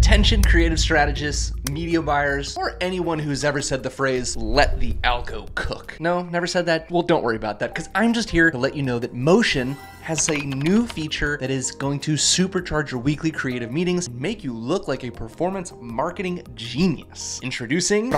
Attention creative strategists, media buyers, or anyone who's ever said the phrase, let the algo cook. No, never said that? Well, don't worry about that, because I'm just here to let you know that Motion has a new feature that is going to supercharge your weekly creative meetings and make you look like a performance marketing genius. Introducing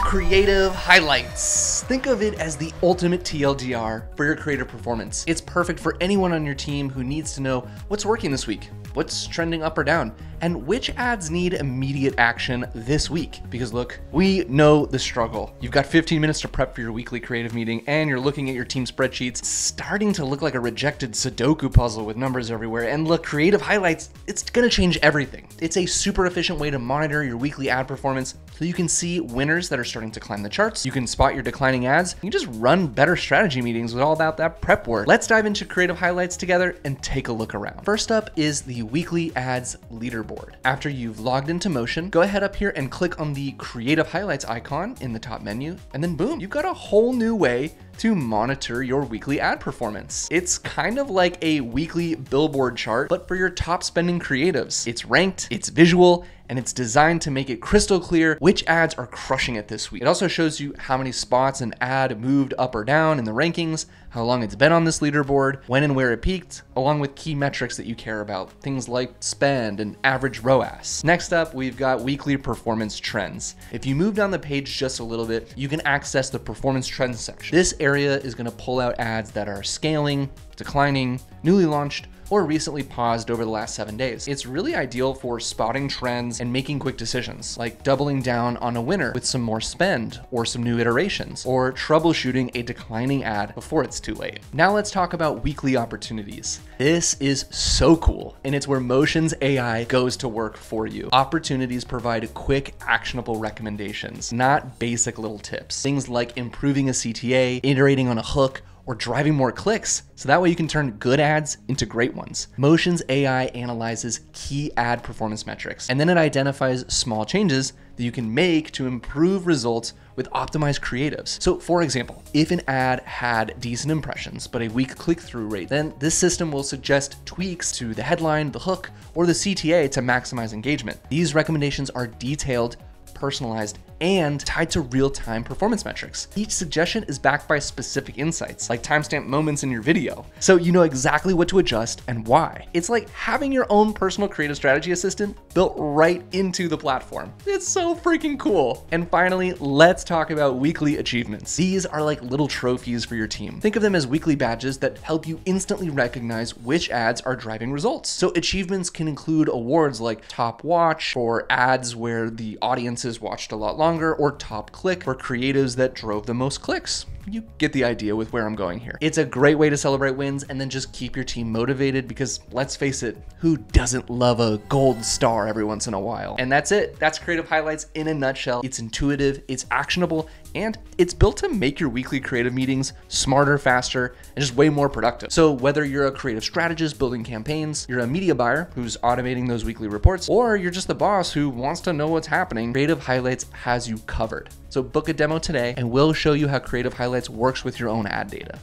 Creative Highlights. Think of it as the ultimate TLDR for your creative performance. It's perfect for anyone on your team who needs to know what's working this week, what's trending up or down, and which ads need immediate action this week. Because look, we know the struggle. You've got 15 minutes to prep for your weekly creative meeting and you're looking at your team spreadsheets, starting to look like a rejected Sudoku puzzle with numbers everywhere. And look, Creative Highlights, it's gonna change everything. It's a super efficient way to monitor your weekly ad performance so you can see winners that are starting to climb the charts. You can spot your declining ads. You just run better strategy meetings with all about that prep work. Let's dive into Creative Highlights together and take a look around. First up is the weekly ads leaderboard. After you've logged into Motion, go ahead up here and click on the Creative Highlights icon in the top menu, and then boom, you've got a whole new way to monitor your weekly ad performance. It's kind of like a weekly billboard chart, but for your top spending creatives. It's ranked, it's visual, and it's designed to make it crystal clear which ads are crushing it this week. It also shows you how many spots an ad moved up or down in the rankings, how long it's been on this leaderboard, when and where it peaked, along with key metrics that you care about, things like spend and average ROAS. Next up, we've got weekly performance trends. If you move down the page just a little bit, you can access the performance trends section. This area is going to pull out ads that are scaling, declining, newly launched, or recently paused over the last 7 days. It's really ideal for spotting trends and making quick decisions, like doubling down on a winner with some more spend or some new iterations, or troubleshooting a declining ad before it's too late. Now let's talk about weekly opportunities. This is so cool, and it's where Motion's AI goes to work for you. Opportunities provide quick, actionable recommendations, not basic little tips. Things like improving a CTA, iterating on a hook, or driving more clicks, so that way you can turn good ads into great ones. Motion's AI analyzes key ad performance metrics, and then it identifies small changes that you can make to improve results with optimized creatives. So for example, if an ad had decent impressions, but a weak click-through rate, then this system will suggest tweaks to the headline, the hook, or the CTA to maximize engagement. These recommendations are detailed, personalized, and tied to real-time performance metrics. Each suggestion is backed by specific insights, like timestamp moments in your video, so you know exactly what to adjust and why. It's like having your own personal creative strategy assistant built right into the platform. It's so freaking cool. And finally, let's talk about weekly achievements. These are like little trophies for your team. Think of them as weekly badges that help you instantly recognize which ads are driving results. So achievements can include awards like top watch for ads where the audiences watched a lot longer, or top click for creatives that drove the most clicks. You get the idea with where I'm going here. It's a great way to celebrate wins and then just keep your team motivated, because let's face it, who doesn't love a gold star every once in a while? And that's it. That's Creative Highlights in a nutshell. It's intuitive, it's actionable, and it's built to make your weekly creative meetings smarter, faster, and just way more productive. So whether you're a creative strategist building campaigns, you're a media buyer who's automating those weekly reports, or you're just the boss who wants to know what's happening, Creative Highlights has you covered. So book a demo today and we'll show you how Creative Highlights works with your own ad data.